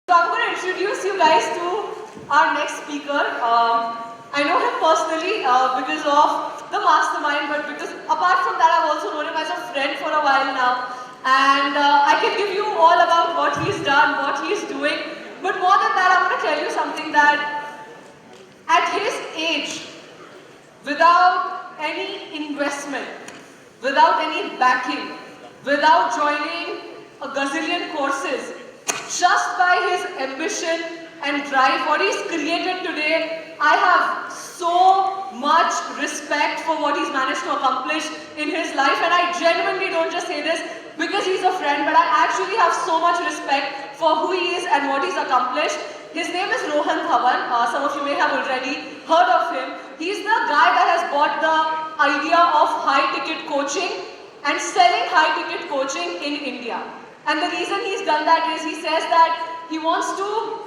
So I'm going to introduce you guys to our next speaker. I know him personally because of the mastermind, but because apart from that, I've also known him as a friend for a while now. And I can give you all about what he's done, what he's doing. But more than that, I'm going to tell you something that at his age, without any investment, without any backing, without joining a gazillion courses, just by his ambition and drive, what he's created today, I have so much respect for what he's managed to accomplish in his life. And I genuinely don't just say this because he's a friend, but I actually have so much respect for who he is and what he's accomplished. His name is Rohan Dhawan. Some of you may have already heard of him. He's the guy that has bought the idea of high-ticket coaching and selling high-ticket coaching in India. And the reason he's done that is he says that he wants to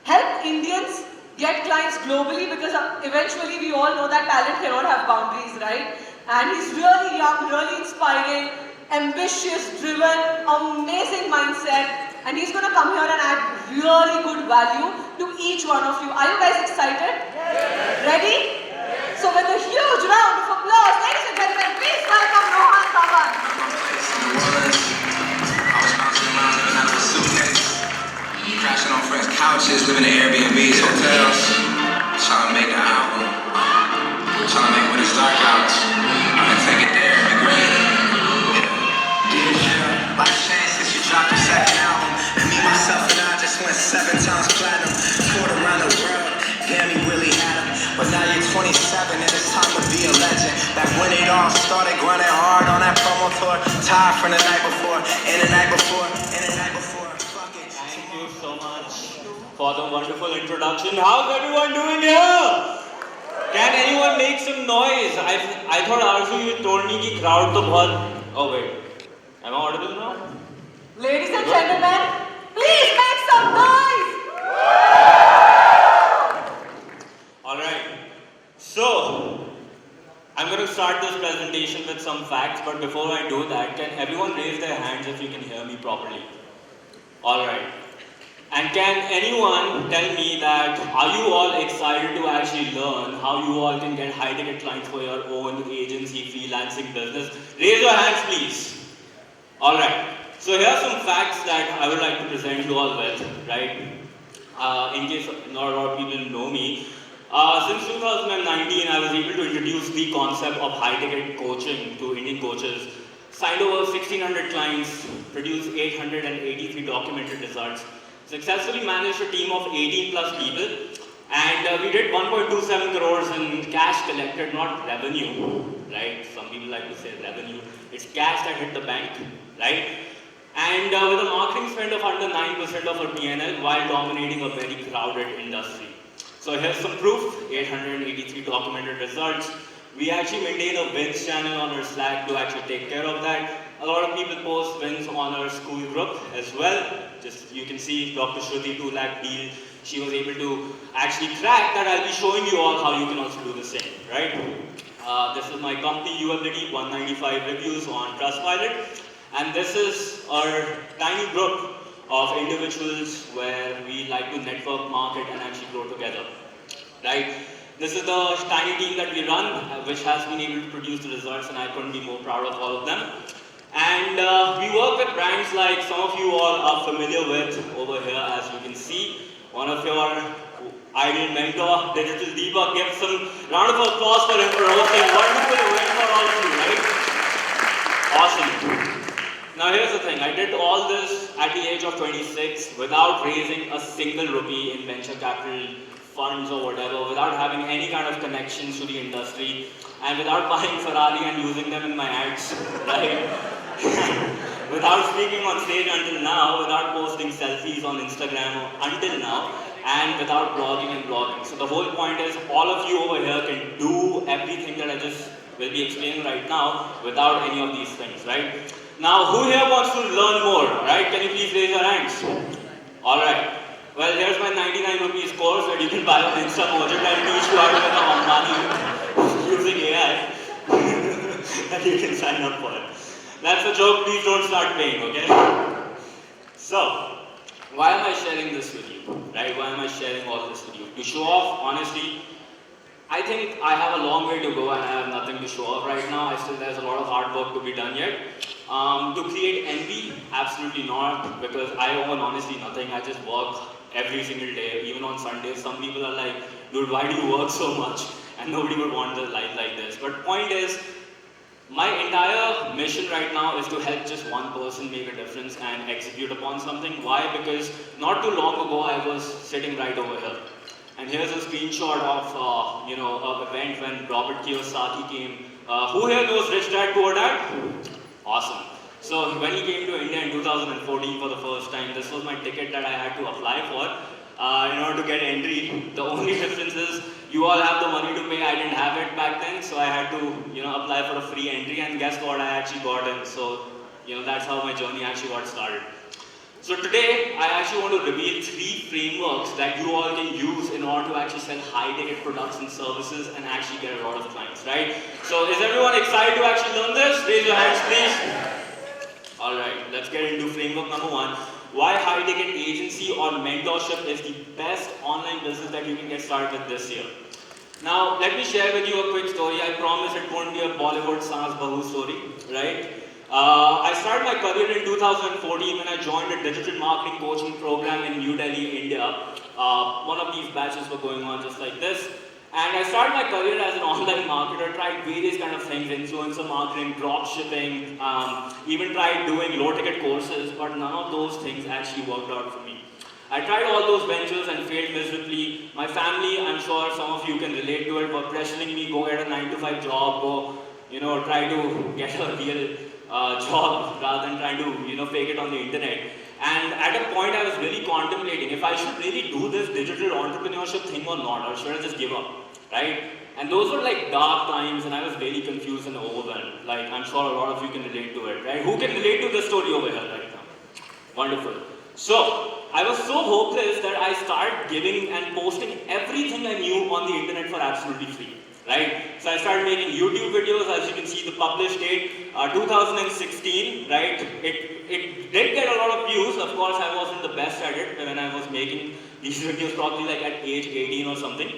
help Indians get clients globally because eventually we all know that talent cannot have boundaries, right? And he's really young, really inspiring, ambitious, driven, amazing mindset. And he's going to come here and add really good value to each one of you. Are you guys excited? Yes. Ready? Yes. So with a huge round of applause, ladies and gentlemen, please welcome Rohan Dhawan. Crashing on friends' couches, living in Airbnbs, hotels, trying to make an album, trying to make when it's dark out. I'm gonna take it there and be great. Yeah, life changed since you dropped your second album. And me, myself, and I just went 7 times platinum. Toured around the world, damn, you really had him. But now you're 27 and it's time to be a legend. Back when it all started, grinding hard on that promo tour. Tired from the night before, and the night before, and the night before. Thank you so much for the wonderful introduction. How's everyone doing here? Can anyone make some noise? I thought Arzu you told me कि crowd तो बहुत. Oh wait, am I audible now? Ladies and gentlemen, please make some noise! Alright, so I'm going to start this presentation with some facts, but before I do that, can everyone raise their hands if you can hear me properly? Alright. And can anyone tell me that, are you all excited to actually learn how you all can get high-ticket clients for your own agency, freelancing business? Raise your hands, please. Alright. So here are some facts that I would like to present you all with, right? In case not a lot of people know me. Since 2019, I was able to introduce the concept of high-ticket coaching to Indian coaches. Signed over 1,600 clients, produced 883 documented results, successfully managed a team of 18 plus people, and we did 1.27 crores in cash collected, not revenue, right? Some people like to say revenue. It's cash that hit the bank, right? And with a marketing spend of under 9% of our P&L while dominating a very crowded industry. So here's some proof, 883 documented results. We actually maintain a wins channel on our Slack to actually take care of that. A lot of people post wins on our school group as well. Just you can see Dr. Shruti 2 lakh deal. She was able to actually crack that. I'll be showing you all how you can also do the same, right? This is my company UAbility, 195 reviews on Trustpilot. And this is our tiny group of individuals where we like to network, market, and actually grow together, right? This is the tiny team that we run, which has been able to produce the results, and I couldn't be more proud of all of them. And we work with brands like some of you all are familiar with over here, as you can see. One of your ideal mentor, Digital Deepak. Give some round of applause for him for hosting a wonderful event for all of you, right? Awesome. Now here's the thing, I did all this at the age of 26 without raising a single rupee in venture capital funds or whatever, without having any kind of connections to the industry, and without buying Ferrari and using them in my ads, right? Without speaking on stage until now, without posting selfies on Instagram until now, and without blogging and blogging. So the whole point is, all of you over here can do everything that I just will be explaining right now without any of these things, right? Now, who here wants to learn more, right? Can you please raise your hands? Alright. Well, here's my 99 rupees course that you can buy on Insta Project and teach you how to earn money using AI that you can sign up for. That's a joke, please don't start paying, okay? So, why am I sharing this with you, right? Why am I sharing all this with you? To show off, honestly, I think I have a long way to go and I have nothing to show off right now. There's a lot of hard work to be done yet. To create envy, absolutely not, because I own honestly nothing. I just work every single day, even on Sundays. Some people are like, dude, why do you work so much? And nobody would want a life like this. But point is, my entire mission right now is to help just one person make a difference and execute upon something. Why? Because not too long ago, I was sitting right over here. And here's a screenshot of, an event when Robert Kiyosaki came. Who here knows Rich Dad, Poor Dad? Awesome. So when he came to India in 2014 for the first time, this was my ticket that I had to apply for in order to get entry. The only difference is you all have the money to pay. I didn't have it back then, so I had to apply for a free entry. And guess what? I actually got in. So that's how my journey actually got started. So today, I actually want to reveal 3 frameworks that you all can use in order to actually sell high-ticket products and services and actually get a lot of clients, right? So is everyone excited to actually learn this? Raise your hands, please. All right, let's get into framework number 1. Why high-ticket agency or mentorship is the best online business that you can get started with this year. Now, let me share with you a quick story. I promise it won't be a Bollywood Saas Bahu story, right? I started my career in 2014 when I joined a digital marketing coaching program in New Delhi, India. One of these batches were going on just like this. And I started my career as an online marketer, tried various kind of things, influencer marketing, drop shipping, even tried doing low-ticket courses, but none of those things actually worked out for me. I tried all those ventures and failed miserably. My family, I'm sure some of you can relate to it, were pressuring me, go get a 9-to-5 job, go, try to get a real job rather than trying to fake it on the internet. And at a point I was really contemplating if I should really do this digital entrepreneurship thing or not, or should I just give up, right? And those were like dark times and I was really confused and overwhelmed. Like I'm sure a lot of you can relate to it, right? Who can relate to this story over here right now? Wonderful. So I was so hopeless that I started giving and posting everything I knew on the internet for absolutely free. Right? So I started making YouTube videos, as you can see the published date, 2016, right? It did get a lot of views. Of course, I wasn't the best at it when I was making these videos, probably like at age 18 or something,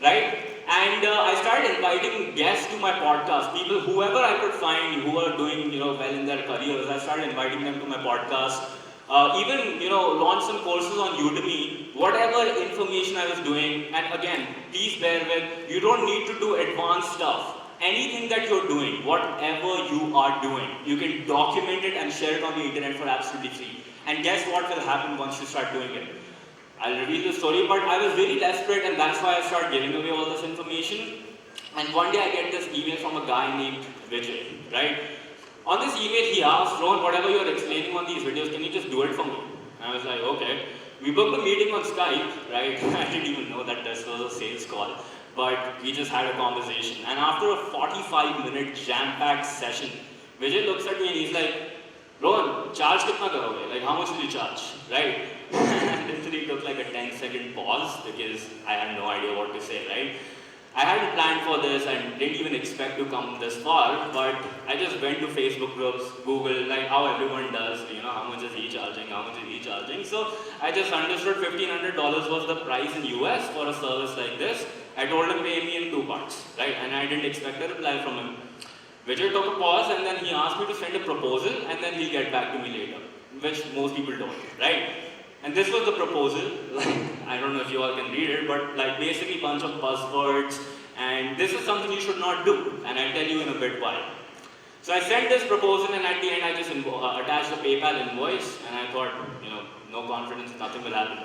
right? And I started inviting guests to my podcast, people, whoever I could find who are doing, well in their careers. I started inviting them to my podcast. Even, launched some courses on Udemy, whatever information I was doing, and again, please bear with, you don't need to do advanced stuff. Anything that you're doing, whatever you are doing, you can document it and share it on the internet for absolutely free. And guess what will happen once you start doing it? I'll reveal the story, but I was really desperate and that's why I started giving away all this information. And one day I get this email from a guy named Vijay, right? On this email, he asked, Rohan, whatever you're explaining on these videos, can you just do it for me? And I was like, okay. We booked a meeting on Skype, right? I didn't even know that this was a sales call, but we just had a conversation. And after a 45-minute jam-packed session, Vijay looks at me and he's like, Rohan, charge kitna karoge? Like, how much will you charge, right? And literally took like a 10-second pause because I had no idea what to say, right? I hadn't planned for this and didn't even expect to come this far, but I just went to Facebook groups, Google, like how everyone does, how much is he charging, how much is he charging. So I just understood $1,500 was the price in US for a service like this. I told him pay me in 2 parts, right? And I didn't expect a reply from him. Vijay took a pause and then he asked me to send a proposal and then he'll get back to me later, which most people don't, right? And this was the proposal, like, I don't know if you all can read it, but like basically a bunch of buzzwords, and this is something you should not do, and I'll tell you in a bit why. So I sent this proposal, and at the end I just attached a PayPal invoice, and I thought, no confidence, nothing will happen.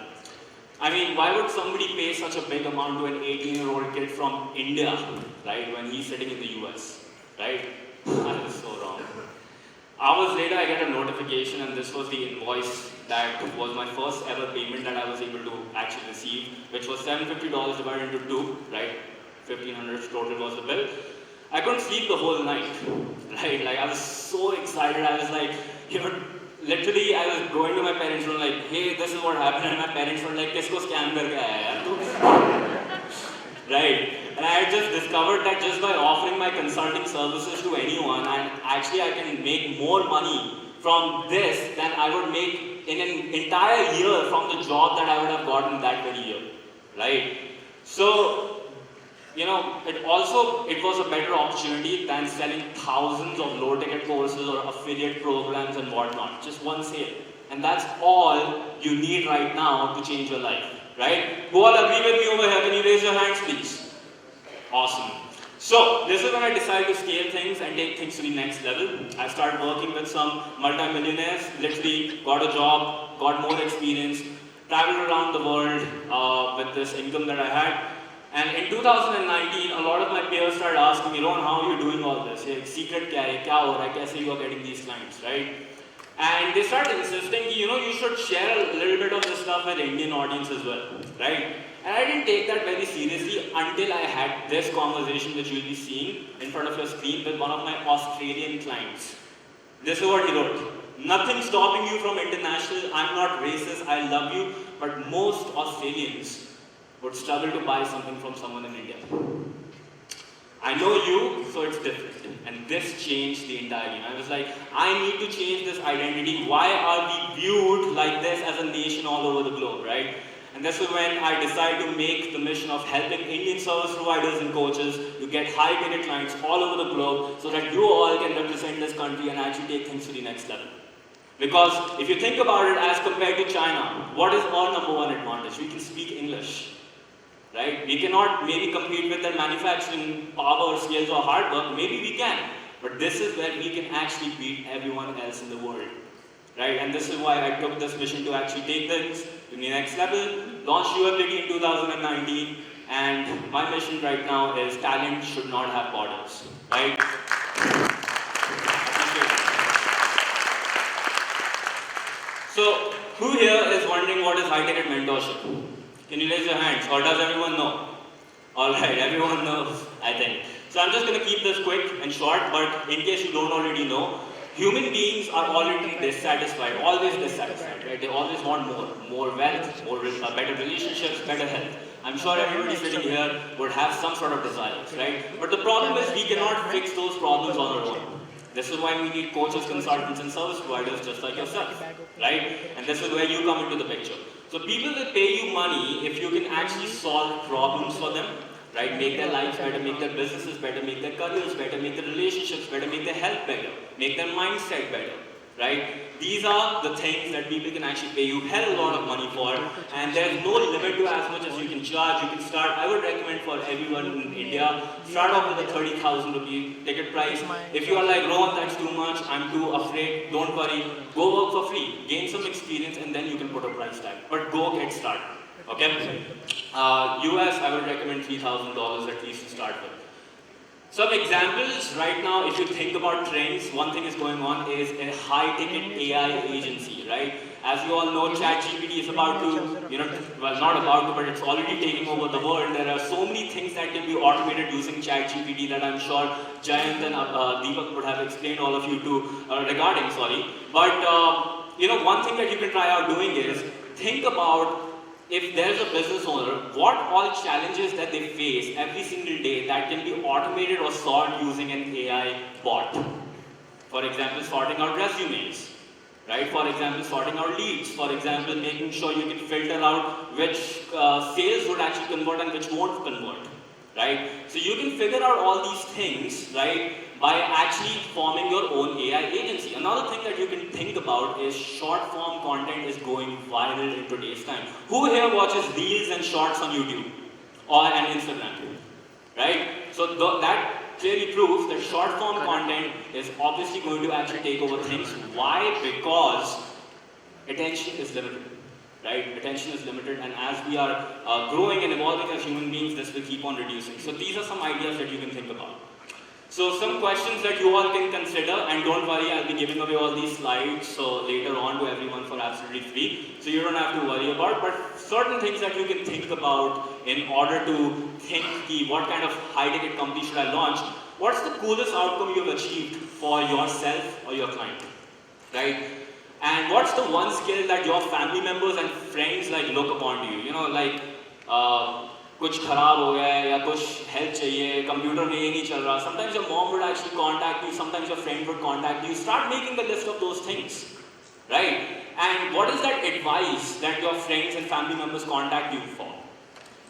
I mean, why would somebody pay such a big amount to an 18-year-old kid from India, right, when he's sitting in the US, right? I was so wrong. Hours later, I get a notification, and this was the invoice that was my first ever payment that I was able to actually receive, which was $750 divided into 2, right? $1,500 total was the bill. I couldn't sleep the whole night, right? Like I was so excited. I was like, literally, I was going to my parents and like, hey, this is what happened, and my parents were like, "Kisko scam karke aaya yaar?" Right? And I had just discovered that just by offering my consulting services to anyone, and actually I can make more money from this than I would make in an entire year from the job that I would have gotten that very year, right? So, you know, it was a better opportunity than selling thousands of low-ticket courses or affiliate programs and whatnot. Just one sale. And that's all you need right now to change your life, right? Who all agree with me over here? Can you raise your hands, please? Awesome. So, this is when I decided to scale things and take things to the next level. I started working with some multi-millionaires, literally got a job, got more experience, traveled around the world with this income that I had. And in 2019, a lot of my peers started asking me, Rohan, how are you doing all this? Secret kya hai? Kya ho raha hai? Kaise you are getting these clients, right? And they started insisting, you know, you should share a little bit of this stuff with Indian audience as well, right? And I didn't take that very seriously until I had this conversation which you'll be seeing in front of your screen with one of my Australian clients. This is what he wrote. Nothing stopping you from international. I'm not racist. I love you. But most Australians would struggle to buy something from someone in India. I know you, so it's different. And this changed the entire game. I was like, I need to change this identity. Why are we viewed like this as a nation all over the globe, right? And this is when I decided to make the mission of helping Indian service providers and coaches to get high-ticket clients all over the globe so that you all can represent this country and actually take things to the next level. Because if you think about it as compared to China, what is our number one advantage? We can speak English. Right? We cannot maybe compete with their manufacturing power, skills or hard work. Maybe we can. But this is where we can actually beat everyone else in the world. Right? And this is why I took this mission to actually take things to the next level, launch UAbility in 2019, and my mission right now is talent should not have borders. Right? So, who here is wondering what is high-ticket mentorship? Can you raise your hands, or does everyone know? Alright, everyone knows, I think. So I'm just going to keep this quick and short, but in case you don't already know, human beings are already dissatisfied, always dissatisfied, right? They always want more wealth, better relationships, better health. I'm sure everybody sitting here would have some sort of desires, right? But the problem is we cannot fix those problems on our own. This is why we need coaches, consultants, and service providers just like yourself, right? And this is where you come into the picture. So people will pay you money if you can actually solve problems for them, right? Make their lives better, make their businesses better, make their careers better, make their relationships better, make their health better, make their mindset better, right? These are the things that people can actually pay you hell a lot of money for, and there's no limit to as much as you can charge. You can start, I would recommend for everyone in India, start off with a 30,000 rupee ticket price. If you are like, Rohan, that's too much, I'm too afraid, don't worry, go work for free, gain some experience, and then you can put a price tag. But go get started, okay? US, I would recommend $3,000 at least to start with. Some examples right now, if you think about trends, one thing is going on is a high-ticket AI agency, right? As you all know, ChatGPT is about to, well, not about to, but it's already taking over the world. There are so many things that can be automated using ChatGPT that I'm sure Jayant and Deepak would have explained all of you to regarding, sorry. But, one thing that you can try out doing is think about if there's a business owner, what all challenges that they face every single day that can be automated or solved using an AI bot. For example, sorting out resumes, right? For example, sorting out leads. For example, making sure you can filter out which sales would actually convert and which won't convert, right? So you can figure out all these things, right, by actually forming your own AI agency. Another thing that you can think about is short form content is going viral in today's time. Who here watches reels and shorts on YouTube or on Instagram, right? So that clearly proves that short form content is obviously going to actually take over things. Why? Because attention is limited. Right? Attention is limited, and as we are growing and evolving as human beings, this will keep on reducing. So these are some ideas that you can think about. So some questions that you all can consider, and don't worry, I'll be giving away all these slides so later on to everyone for absolutely free. So you don't have to worry about, but certain things that you can think about in order to think what kind of high-ticket company should I launch. What's the coolest outcome you've achieved for yourself or your client, right? And what's the one skill that your family members and friends look upon to you? कुछ खराब हो गया है या कुछ help चाहिए, computer में ये नहीं चल रहा. Sometimes your mom would actually contact you, sometimes your friend would contact you. Start making a list of those things, right? And what is that advice that your friends and family members contact you for?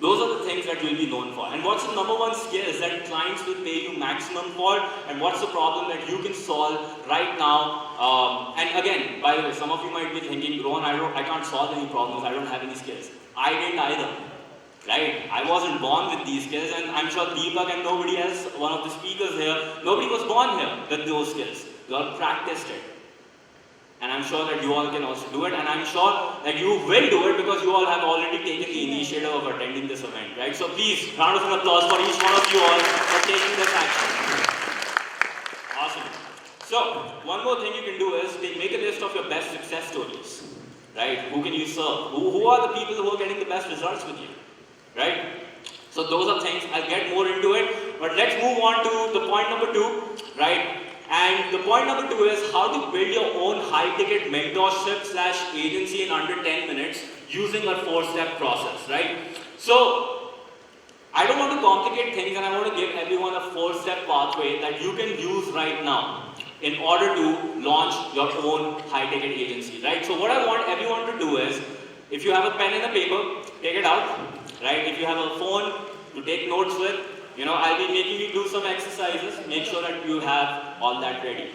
Those are the things that you'll be known for. And what's the number one skill that clients will pay you maximum for? And what's the problem that you can solve right now? And again, by the way, some of you might be thinking, Rohan, I can't solve any problems. I don't have any skills. I didn't either. Right? I wasn't born with these skills, and I'm sure Deepak and nobody else, one of the speakers here, nobody was born here with those skills. You all practiced it. And I'm sure that you all can also do it, and I'm sure that you will do it because you all have already taken the initiative of attending this event, right? So please, round of applause for each one of you all for taking this action. Awesome. So, one more thing you can do is make a list of your best success stories, right? Who can you serve? Who are the people who are getting the best results with you, right? So those are things, I'll get more into it, but let's move on to the point number 2, right? And the point number 2 is how to build your own high-ticket mentorship/agency in under 10 minutes using a 4-step process, right? So, I don't want to complicate things, and I want to give everyone a 4-step pathway that you can use right now in order to launch your own high-ticket agency, right? So what I want everyone to do is, if you have a pen and a paper, take it out, right? If you have a phone to take notes with, I'll be making you do some exercises. Make sure that you have all that ready.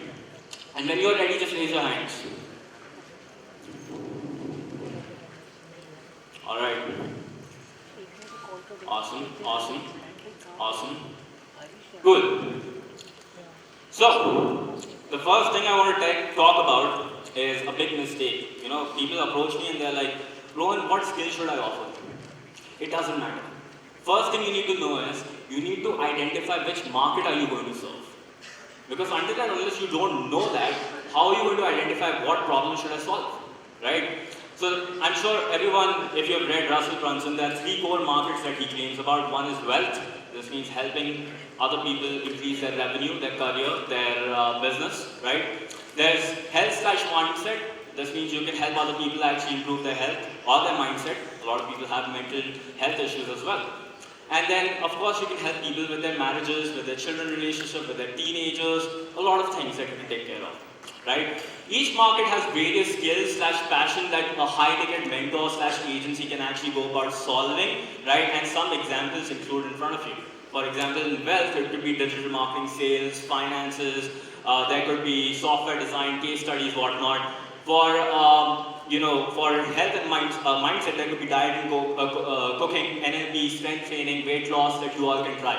And when you're ready, just raise your hands. All right. Awesome, awesome, awesome. Cool. So, the first thing I want to talk about is a big mistake. People approach me and they're like, Rohan, what skill should I offer? It doesn't matter. First thing you need to know is, you need to identify which market are you going to serve. Because until and unless you don't know that, how are you going to identify what problem should I solve, right? So I'm sure everyone, if you have read Russell Brunson, there are 3 core markets that he claims about. One is wealth. This means helping other people increase their revenue, their career, their business, right? There's health/mindset. This means you can help other people actually improve their health or their mindset. A lot of people have mental health issues as well. And then, of course, you can help people with their marriages, with their children relationship, with their teenagers, a lot of things that you can take care of, right? Each market has various skills/passion that a high-ticket mentor/agency can actually go about solving, right? And some examples include in front of you. For example, in wealth, it could be digital marketing, sales, finances, there could be software design, case studies, whatnot. For health and mindset, there could be diet and cooking, NLP, strength training, weight loss that you all can try,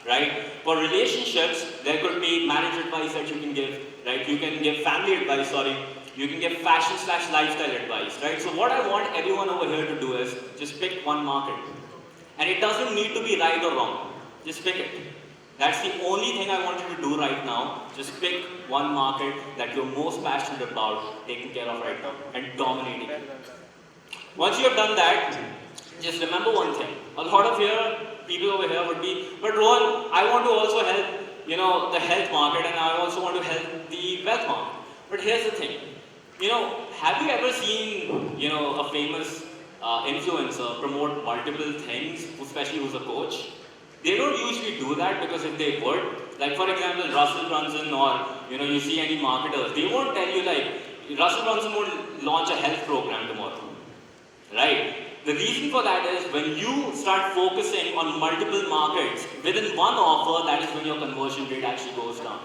right? For relationships, there could be marriage advice that you can give, right? You can give family advice, You can give fashion/lifestyle advice, right? So what I want everyone over here to do is just pick one market. And it doesn't need to be right or wrong. Just pick it. That's the only thing I want you to do right now. Just pick one market that you're most passionate about taking care of right now and dominating it. Once you have done that, just remember one thing. A lot of people over here would be, but Rohan, I want to also help, the health market, and I also want to help the wealth market. But here's the thing. Have you ever seen, a famous influencer promote multiple things, especially who's a coach? They don't usually do that because if they would, like for example, Russell Brunson or you see any marketers, they won't tell you like, Russell Brunson won't launch a health program tomorrow, right? The reason for that is when you start focusing on multiple markets within one offer, that is when your conversion rate actually goes down.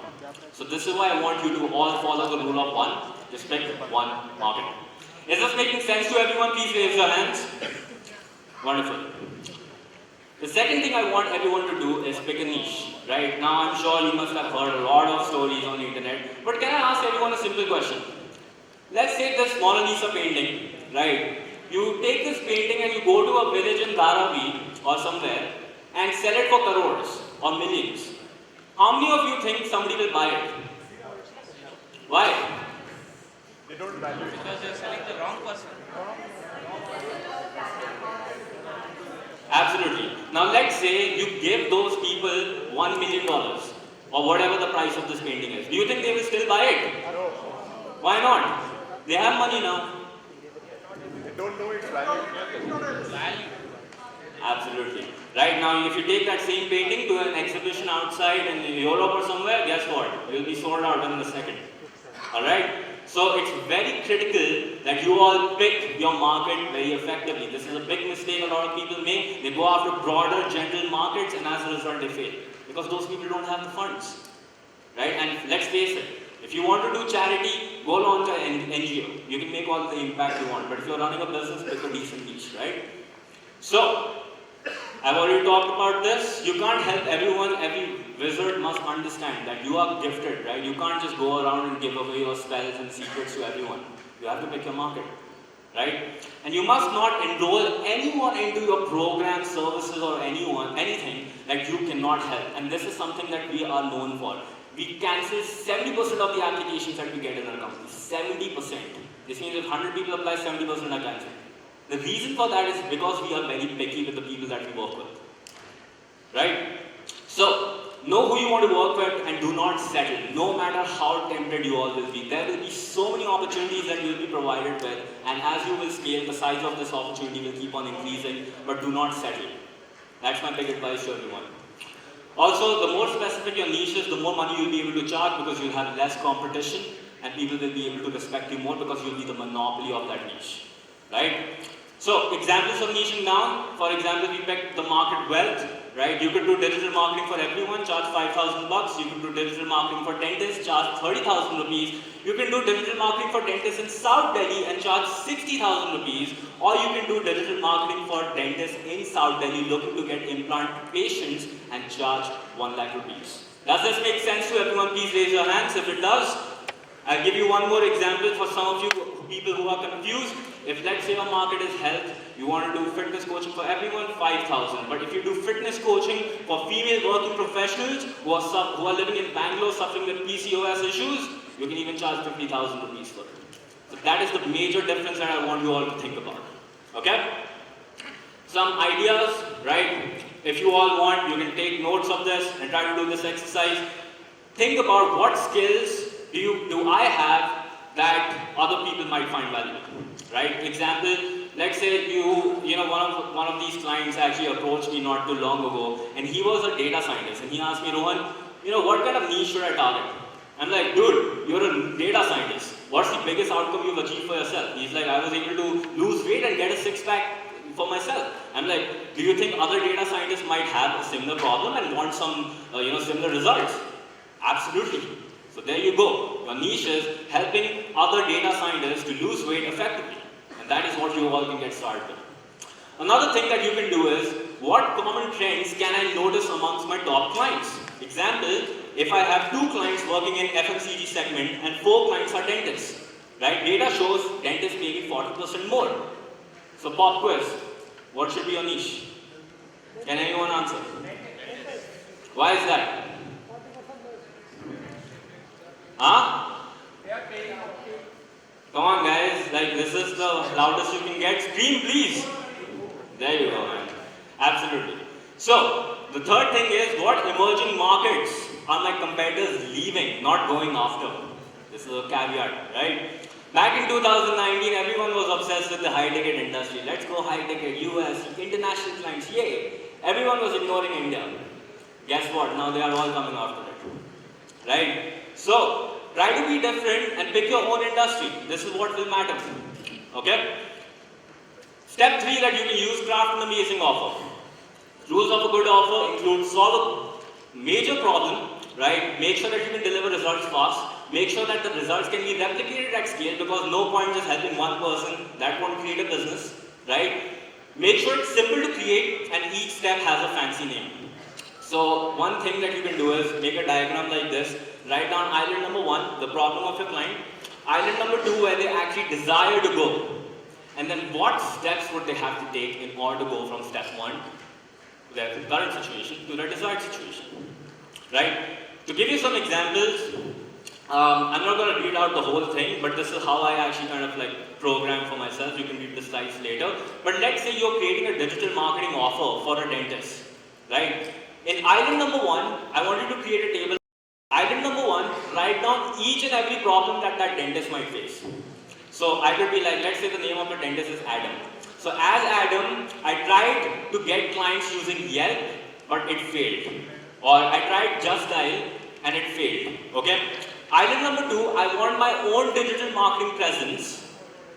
So this is why I want you to all follow the rule of one, just pick one market. Is this making sense to everyone? Please raise your hands. Wonderful. The second thing I want everyone to do is pick a niche, right? Now I'm sure you must have heard a lot of stories on the internet, but can I ask everyone a simple question? Let's take this Mona Lisa painting, right? You take this painting and you go to a village in Dharavi or somewhere and sell it for crores or millions. How many of you think somebody will buy it? Why? They don't value it. Because you're selling the wrong person. Absolutely. Now let's say you give those people $1 million or whatever the price of this painting is. Do you think they will still buy it? No. Why not? They have money now. They don't know its value. Value. Absolutely. Right now, if you take that same painting to an exhibition outside in Europe or somewhere, guess what? It will be sold out within a second. Alright? So it's very critical that you all pick your market very effectively. This is a big mistake a lot of people make. They go after broader, general markets and as a result they fail. Because those people don't have the funds. Right? And let's face it, if you want to do charity, go launch an NGO. You can make all the impact you want. But if you're running a business, pick a decent niche, right? So, I've already talked about this. You can't help everyone. Every wizard must understand that you are gifted, right? You can't just go around and give away your spells and secrets to everyone. You have to pick your market, right? And you must not enroll anyone into your program, services, or anything that you cannot help. And this is something that we are known for. We cancel 70% of the applications that we get in our company. 70%. This means if 100 people apply, 70% are cancelled. The reason for that is because we are very picky with the people that we work with. Right? So, know who you want to work with and do not settle. No matter how tempted you all will be. There will be so many opportunities that you will be provided with, and as you will scale, the size of this opportunity will keep on increasing, but do not settle. That's my big advice to everyone. Also, the more specific your niche is, the more money you'll be able to charge because you'll have less competition and people will be able to respect you more because you'll be the monopoly of that niche. Right? So, examples of niching down. For example, we picked the market wealth. Right? You could do digital marketing for everyone, charge 5,000 bucks. You could do digital marketing for dentists, charge 30,000 rupees. You can do digital marketing for dentists in South Delhi and charge 60,000 rupees. Or you can do digital marketing for dentists in South Delhi looking to get implant patients and charge 1 lakh rupees. Does this make sense to everyone? Please raise your hands if it does. I'll give you one more example for some of you people who are confused. If let's say your market is health, you want to do fitness coaching for everyone, 5,000. But if you do fitness coaching for female working professionals who are living in Bangalore suffering with PCOS issues, you can even charge 50,000 rupees for it. So that is the major difference that I want you all to think about. Okay? Some ideas, right? If you all want, you can take notes of this and try to do this exercise. Think about what skills do I have that other people might find valuable, right? Example, let's say one of these clients actually approached me not too long ago, and he was a data scientist, and he asked me, Rohan, what kind of niche should I target? I'm like, dude, you're a data scientist. What's the biggest outcome you've achieved for yourself? He's like, I was able to lose weight and get a six-pack for myself. I'm like, do you think other data scientists might have a similar problem and want some, similar results? Absolutely. So there you go. Your niche is helping other data scientists to lose weight effectively. And that is what you all can get started with. Another thing that you can do is, what common trends can I notice amongst my top clients? Example, if I have 2 clients working in FMCG segment and 4 clients are dentists, right? Data shows dentists making 40% more. So pop quiz, what should be your niche? Can anyone answer? Why is that? Huh? Come on guys, like this is the loudest you can get. Scream please. There you go, man. Absolutely. So, the third thing is, what emerging markets are my competitors leaving, not going after? This is a caveat, right? Back in 2019, everyone was obsessed with the high-ticket industry. Let's go high-ticket, US, international clients, yay. Everyone was ignoring India. Guess what? Now they are all coming after it. Right? So, try to be different and pick your own industry. This is what will matter. Okay? Step 3 that you can use, craft an amazing offer. Rules of a good offer include solve a major problem, right? Make sure that you can deliver results fast. Make sure that the results can be replicated at scale because no point just helping one person, that won't create a business, right? Make sure it's simple to create and each step has a fancy name. So one thing that you can do is make a diagram like this. Write down island number 1, the problem of your client. Island number 2, where they actually desire to go. And then what steps would they have to take in order to go from step 1, their current situation, to their desired situation. Right? To give you some examples, I'm not going to read out the whole thing, but this is how I actually kind of like program for myself. You can read the slides later. But let's say you're creating a digital marketing offer for a dentist. Right? In island number 1, I want you to create a table. Island number 1, write down each and every problem that that dentist might face. So I could be like, let's say the name of the dentist is Adam. So as Adam, I tried to get clients using Yelp, but it failed. Or I tried Just Dial and it failed. Okay? Island number 2, I want my own digital marketing presence,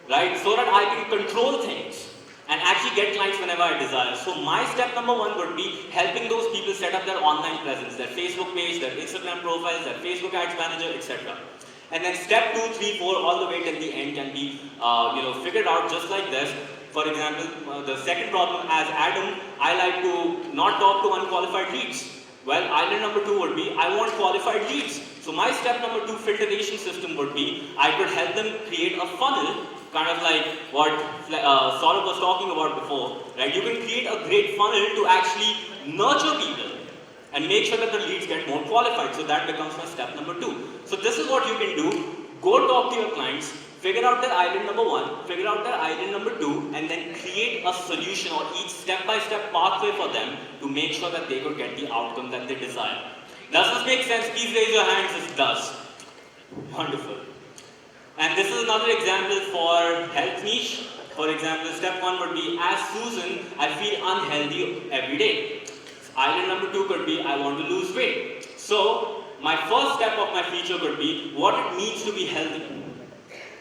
right? So that I can control things and actually get clients whenever I desire. So my step number 1 would be helping those people set up their online presence, their Facebook page, their Instagram profiles, their Facebook ads manager, etc. And then step 2, 3, 4, all the way till the end can be figured out just like this. For example, the second problem, as Adam, I like to not talk to unqualified leads. Well, island number 2 would be, I want qualified leads. So my step number 2 filtration system would be, I could help them create a funnel, kind of like what Saurabh was talking about before, right? You can create a great funnel to actually nurture people and make sure that the leads get more qualified. So that becomes my step number 2. So this is what you can do. Go talk to your clients, figure out their island number 1, figure out their island number 2, and then create a solution or each step-by-step pathway for them to make sure that they could get the outcome that they desire. Does this make sense? Please raise your hands if it does. Wonderful. And this is another example for health niche. For example, step 1 would be, as Susan, I feel unhealthy every day. Island number 2 could be, I want to lose weight. So, my first step of my feature could be, what it means to be healthy.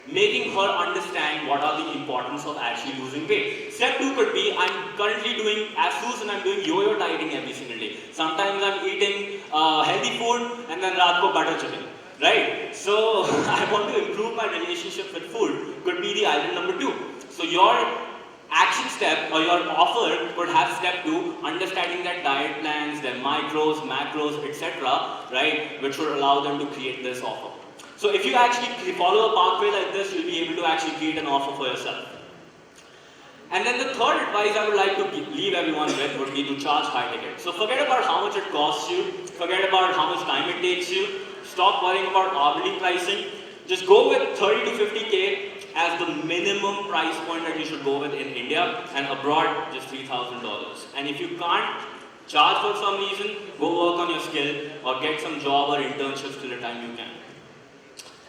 Making her understand what are the importance of actually losing weight. Step 2 could be, I'm currently doing, as Susan, I'm doing yo-yo dieting every single day. Sometimes I'm eating healthy food and then raat ko butter chicken. Right? So, I want to improve my relationship with food, could be the island number 2. So, your action step or your offer could have step 2, understanding their diet plans, their micros, macros, etc., right? Which would allow them to create this offer. So, if you actually follow a pathway like this, you'll be able to actually create an offer for yourself. And then the third advice I would like to leave everyone with would be to charge high ticket. So, forget about how much it costs you, forget about how much time it takes you. Stop worrying about hourly pricing. Just go with 30 to 50K as the minimum price point that you should go with in India, and abroad just $3,000. And if you can't charge for some reason, go work on your skill or get some job or internships till the time you can.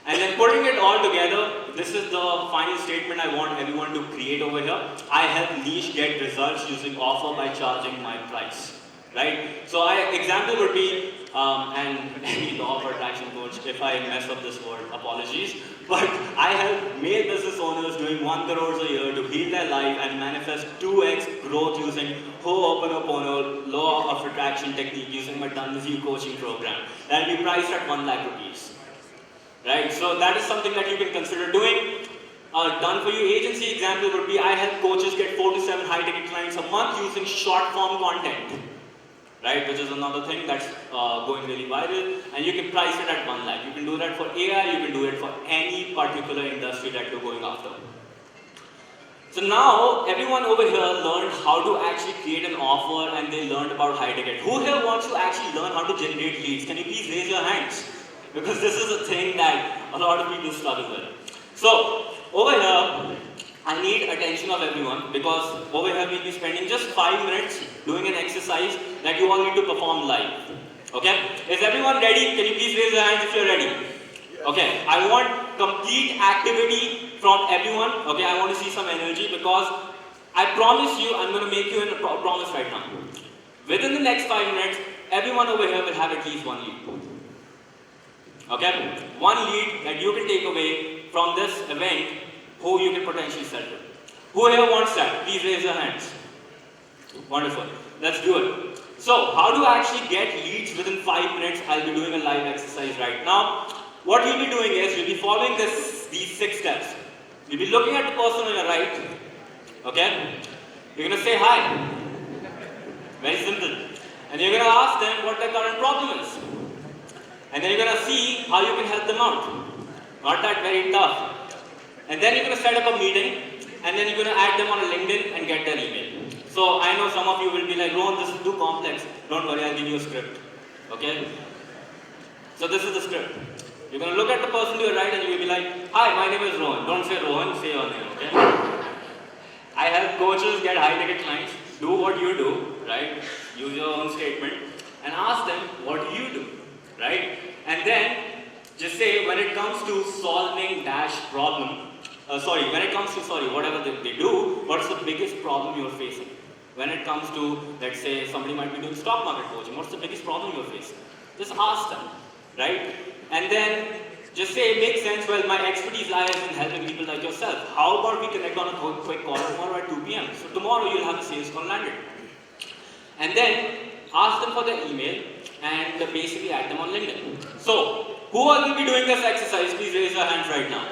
And then putting it all together, this is the final statement I want everyone to create over here. I help niche get results using offer by charging my price. Right? So example would be, and any law of attraction coach, if I mess up this word, apologies, but I help male business owners doing 1 crore a year to heal their life and manifest 2x growth using Ho'oponopono law of attraction technique using my Done With You coaching program. That will be priced at 1 lakh rupees. Right? So that is something that you can consider doing. Done for you agency example would be, I help coaches get 4 to 7 high ticket clients a month using short form content. Right, which is another thing that's going really viral, and you can price it at 1 lakh. You can do that for AI, you can do it for any particular industry that you're going after. So now, everyone over here learned how to actually create an offer, and they learned about high ticket. Who here wants to actually learn how to generate leads? Can you please raise your hands? Because this is a thing that a lot of people struggle with. So, over here, I need attention of everyone, because over here we'll be spending just 5 minutes doing an exercise that you all need to perform live. Okay? Is everyone ready? Can you please raise your hands if you're ready? Okay, I want complete activity from everyone. Okay, I want to see some energy, because I promise you, I'm going to make you a promise right now. Within the next 5 minutes, everyone over here will have at least 1 lead. Okay? 1 lead that you can take away from this event, who you can potentially sell to. Who here wants that? Please raise your hands. Wonderful. Let's do it. So, how to actually get leads within 5 minutes? I'll be doing a live exercise right now. What you'll be doing is, you'll be following these 6 steps. You'll be looking at the person on your right. Okay? You're going to say hi. Very simple. And you're going to ask them what their current problem is. And then you're going to see how you can help them out. Not that very tough. And then you're going to set up a meeting, and then you're going to add them on a LinkedIn and get their email. So I know some of you will be like, Rohan, this is too complex. Don't worry, I'll give you a script. Okay? So this is the script. You're going to look at the person to your right and you'll be like, hi, my name is Rohan. Don't say Rohan, say your name, okay? I help coaches get high-ticket clients. Do what you do, right? Use your own statement and ask them, what do you do, right? And then just say, when it comes to solving problem, whatever they do, what's the biggest problem you're facing? When it comes to, let's say, somebody might be doing stock market coaching, what's the biggest problem you're facing? Just ask them, right? And then Just say it makes sense. Well, my expertise lies in helping people like yourself. How about we connect on a quick call tomorrow at 2 p.m. So tomorrow you'll have a sales call landed. And then ask them for their email and basically add them on LinkedIn. So who all will be doing this exercise? Please raise your hands right now.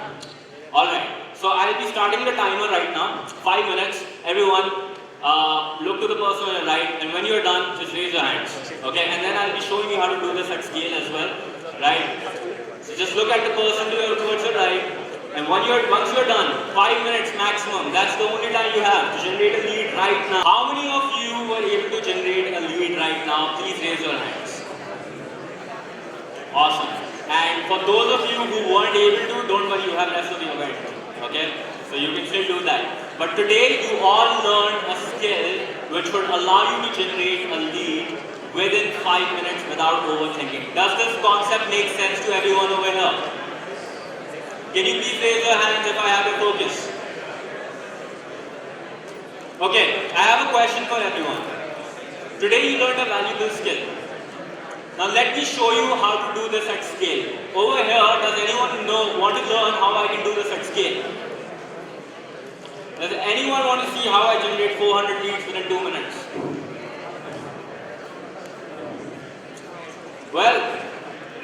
Alright, so I'll be starting the timer right now. 5 minutes. Everyone, look to the person on your right, and when you're done, just raise your hands. Okay, and then I'll be showing you how to do this at scale as well. Right? So just look at the person towards your right, and once you're done, 5 minutes maximum. That's the only time you have to generate a lead right now. How many of you were able to generate a lead right now? Please raise your hands. Awesome. And for those of you who weren't able to, don't worry, you have rest of the event. Okay? So you can still do that. But today you all learned a skill which would allow you to generate a lead within 5 minutes without overthinking. Does this concept make sense to everyone over here? Can you please raise your hands if I have a focus? Okay, I have a question for everyone. Today you learned a valuable skill. Now let me show you how to do this at scale. Over here, does anyone want to learn how I can do this at scale? Does anyone want to see how I generate 400 leads within 2 minutes? Well,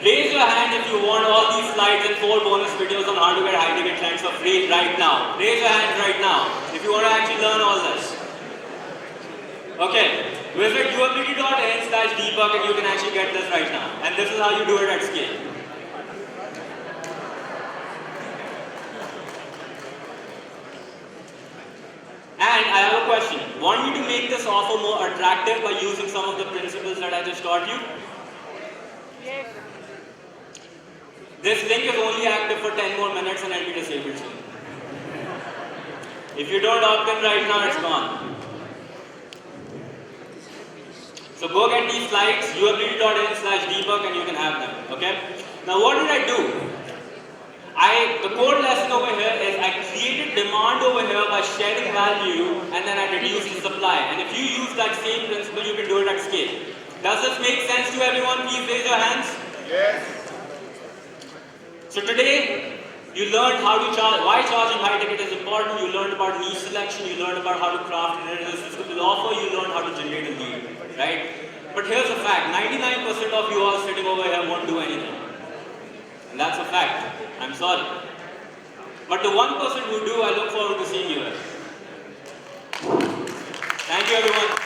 raise your hand if you want all these slides and 4 bonus videos on how to get high-ticket clients for free right now. Raise your hand right now if you want to actually learn all this. Okay, visit UAbility.in/Deepak and you can actually get this right now. And this is how you do it at scale. And I have a question. Want me to make this offer more attractive by using some of the principles that I just taught you? This link is only active for 10 more minutes and it'll be disabled soon. If you don't opt in right now, it's gone. So go get these slides, UAbility.in/Deepak and you can have them. Okay? Now what did I do? The core lesson over here is I created demand over here by sharing value and then I reduced the supply. And if you use that same principle, you can do it at scale. Does this make sense to everyone? Please raise your hands. Yes. So today, you learned how to charge, why charging high ticket is important, you learned about niche selection, you learned about how to craft an irresistible offer, you learned how to generate a lead, right? But here's a fact, 99% of you all sitting over here won't do anything. And that's a fact. I'm sorry. But the 1% who do, I look forward to seeing you here. Thank you everyone.